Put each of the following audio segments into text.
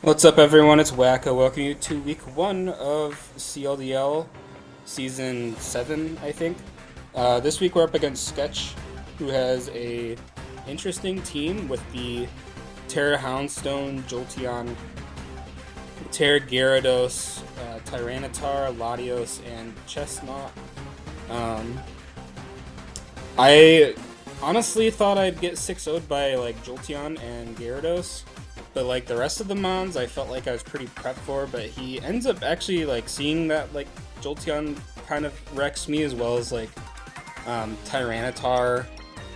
What's up, everyone? It's Wacko. Welcome you to week one of CLDL season 7, I think. This week we're up against Sketch, who has a interesting team with the Terra Houndstone, Jolteon, Terra Gyarados, Tyranitar, Latios, and Chestnut. Um, I honestly thought I'd get 6-0'd by like Jolteon and Gyarados. But like the rest of the mons, I felt like I was pretty prepped for. But he ends up actually like seeing that like Jolteon kind of wrecks me, as well as like Tyranitar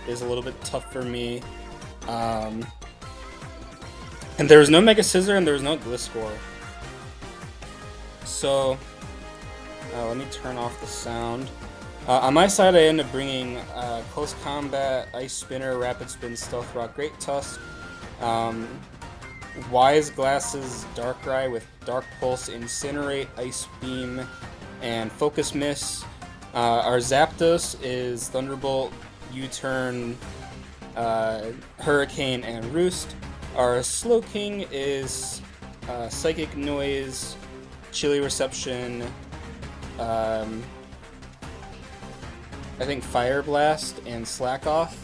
is a little bit tough for me. Um, and there was no Mega Scissor and there was no Gliscor. So let me turn off the sound. On my side, I end up bringing Close Combat, Ice Spinner, Rapid Spin, Stealth Rock, Great Tusk. Wise Glasses, Darkrai with Dark Pulse, Incinerate, Ice Beam, and Focus Miss. Our Zapdos is Thunderbolt, U-Turn, Hurricane, and Roost. Our Slowking is Psychic Noise, Chilly Reception, I think Fire Blast, and Slack Off.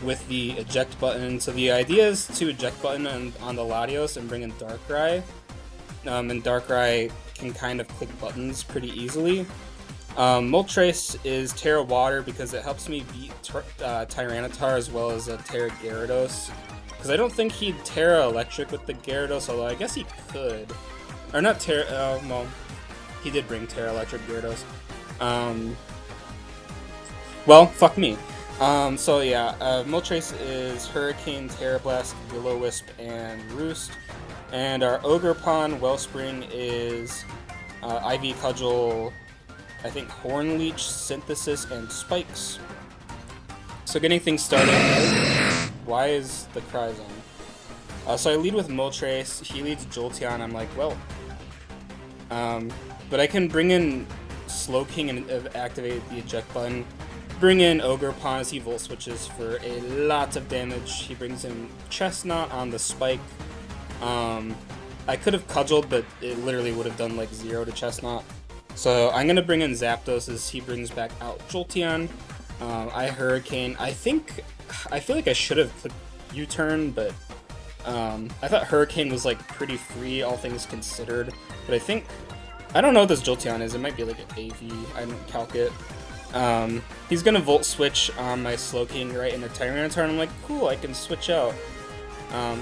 With the eject button. So the idea is to eject button on the Latios and bring in Darkrai. And Darkrai can kind of click buttons pretty easily. Moltres is Terra Water because it helps me beat Tyranitar as well as Terra Gyarados. Because I don't think he'd Terra Electric with the Gyarados, although I guess he could. Or not Terra, well, he did bring Terra Electric Gyarados. Well, fuck me. Moltres is Hurricane, Terra Blast, Will-O-Wisp, and Roost. And our Ogerpon Wellspring is Ivy Cudgel, I think Horn Leech, Synthesis, and Spikes. So getting things started, why is the Cry Zone? So I lead with Moltres, he leads Jolteon, I'm like, well. But I can bring in Slowking and activate the eject button. Bring in Ogerpon as he Volt Switches for a lot of damage. He brings in Chestnut on the Spike. I could have Cudgeled, but it literally would have done like 0 to Chestnut. So I'm going to bring in Zapdos as he brings back out Jolteon. I Hurricane. I feel like I should have clicked U-Turn, but I thought Hurricane was like pretty free, all things considered. But I don't know what this Jolteon is. It might be like an AV. I didn't calc it. He's gonna Volt Switch on my Slowking right into Tyranitar, and I'm like, cool, I can switch out.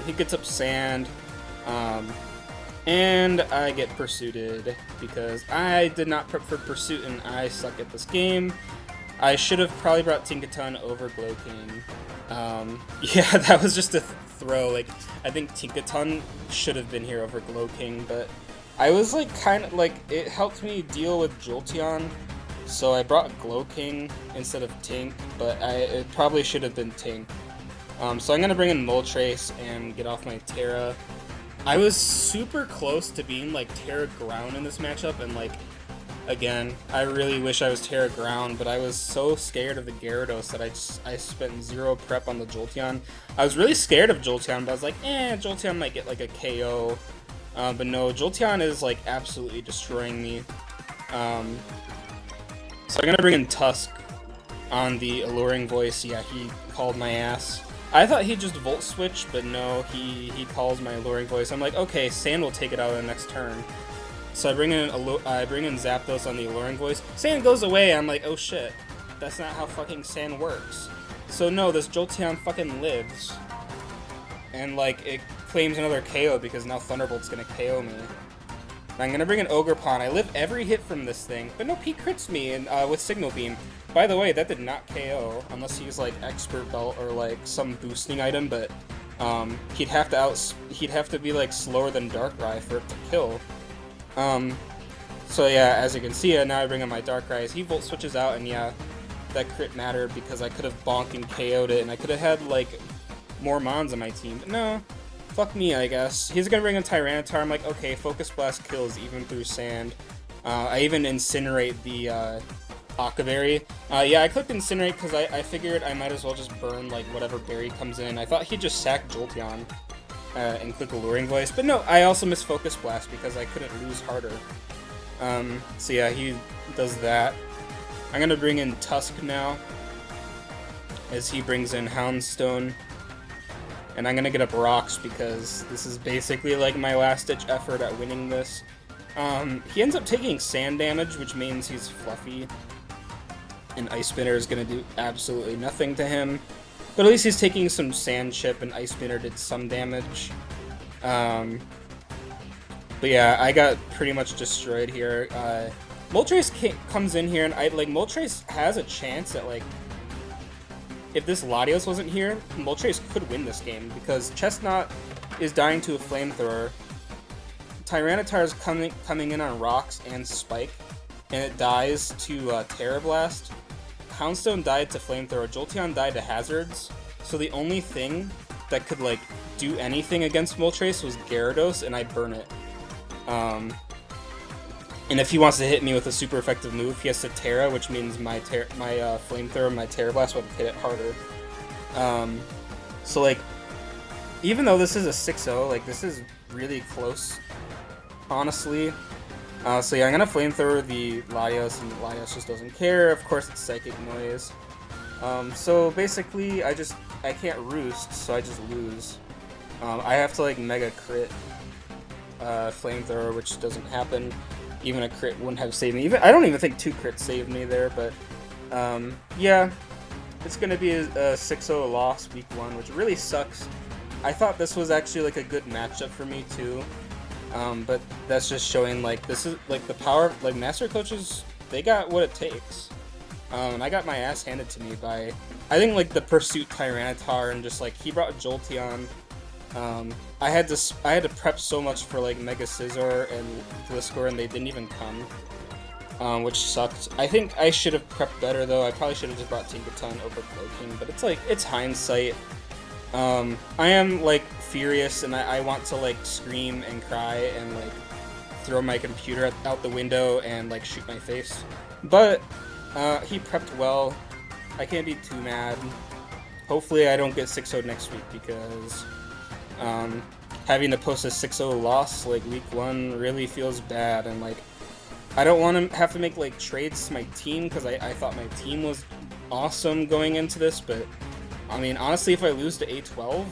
He gets up Sand, and I get Pursuited, because I did not prep for Pursuit and I suck at this game. I should have probably brought Tinkaton over Glowking. Yeah, that was just a throw. Like, I think Tinkaton should have been here over Glowking, but I was like, kind of like, it helped me deal with Jolteon. So I brought Glowking instead of Tink, but it probably should have been Tink. So I'm going to bring in Moltres and get off my Terra. I was super close to being like Terra Ground in this matchup, and like, again, I really wish I was Terra Ground, but I was so scared of the Gyarados that I spent 0 prep on the Jolteon. I was really scared of Jolteon, but I was like, Jolteon might get like a KO. But no, Jolteon is like absolutely destroying me. So I'm gonna bring in Tusk on the Alluring Voice. Yeah, he called my ass. I thought he'd just Volt Switch, but no, he calls my Alluring Voice. I'm like, okay, Sand will take it out of the next turn. So I bring in Zapdos on the Alluring Voice. Sand goes away. I'm like, oh shit, that's not how fucking Sand works. So no, this Jolteon fucking lives, and like it claims another KO because now Thunderbolt's gonna KO me. I'm gonna bring an Ogerpon. I live every hit from this thing, but no, he crits me and with Signal Beam. By the way, that did not KO unless he's like Expert Belt or like some boosting item, but he'd have to be like slower than Darkrai for it to kill. So yeah, as you can see, now I bring in my Darkrai as he Volt Switches out, and yeah, that crit mattered because I could have bonked and KO'd it, and I could have had like more mons on my team, but no. Fuck me, I guess. He's gonna bring in Tyranitar. I'm like, okay, Focus Blast kills even through Sand. I even Incinerate the Akaberry. Yeah, I clicked Incinerate because I figured I might as well just burn like whatever berry comes in. I thought he'd just sack Jolteon. and click Alluring Voice. But no, I also missed Focus Blast because I couldn't lose harder. So yeah, he does that. I'm gonna bring in Tusk now, as he brings in Houndstone. And I'm gonna get up Rocks because this is basically like my last-ditch effort at winning this. He ends up taking sand damage, which means he's fluffy. And Ice Spinner is gonna do absolutely nothing to him. But at least he's taking some Sand Chip, and Ice Spinner did some damage. But yeah, I got pretty much destroyed here. Moltres comes in here, and Moltres has a chance at, like, if this Latios wasn't here, Moltres could win this game, because Chestnut is dying to a Flamethrower. Tyranitar is coming in on Rocks and Spike, and it dies to Terra Blast. Houndstone died to Flamethrower. Jolteon died to Hazards. So the only thing that could, like, do anything against Moltres was Gyarados, and I burn it. And if he wants to hit me with a super effective move, he has to Terra, which means my Flamethrower, my Terra Blast would hit it harder. So, like, even though this is a 6-0, like, this is really close, honestly. So yeah, I'm gonna Flamethrower the Latios, and Latios just doesn't care. Of course, it's Psychic Noise. So basically, I can't Roost, so I just lose. I have to, like, Mega Crit Flamethrower, which doesn't happen. Even a crit wouldn't have saved me. I don't even think 2 crits saved me there, but yeah, it's gonna be a 6-0 loss week 1, which really sucks. I thought this was actually, like, a good matchup for me too, but that's just showing, like, this is, like, the power, like, Master Coaches, they got what it takes. And I got my ass handed to me by, I think, like, the Pursuit Tyranitar, and just, like, he brought Jolteon. I had to prep so much for, like, Mega Scizor and Gliscor, and they didn't even come, which sucked. I think I should have prepped better, though. I probably should have just brought Tinkaton over Cloaking, but it's, like, it's hindsight. I am, like, furious, and I want to, like, scream and cry and, like, throw my computer out the window and, like, shoot my face. But he prepped well. I can't be too mad. Hopefully I don't get 6-0 next week, because having to post a 6-0 loss, like, week 1 really feels bad, and, like, I don't want to have to make, like, trades to my team, because I thought my team was awesome going into this, but, I mean, honestly, if I lose to A12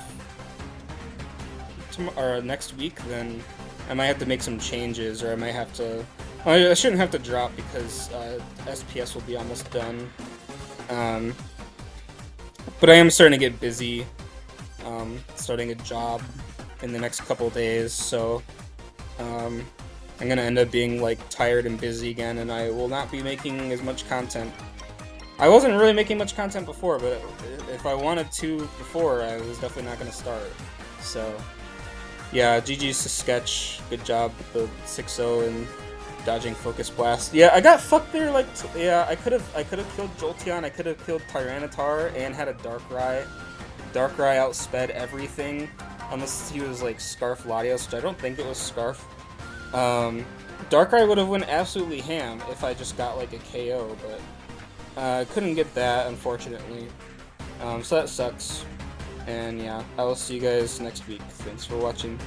or next week, then I might have to make some changes, or I might have to, I shouldn't have to drop, because SPS will be almost done. But I am starting to get busy, starting a job in the next couple days, so I'm gonna end up being, like, tired and busy again, and I will not be making as much content. I wasn't really making much content before, but if I wanted to before, I was definitely not gonna start. So yeah, GG's to Sketch. Good job with the 6-0 and dodging Focus Blast. Yeah, I got fucked there. Like, yeah, I could have killed Jolteon. I could have killed Tyranitar and had a Darkrai. Darkrai outsped everything, unless he was, like, Scarf Latios, which I don't think it was Scarf. Darkrai would have went absolutely ham if I just got, like, a KO, but I couldn't get that, unfortunately. So that sucks. And yeah, I will see you guys next week. Thanks for watching.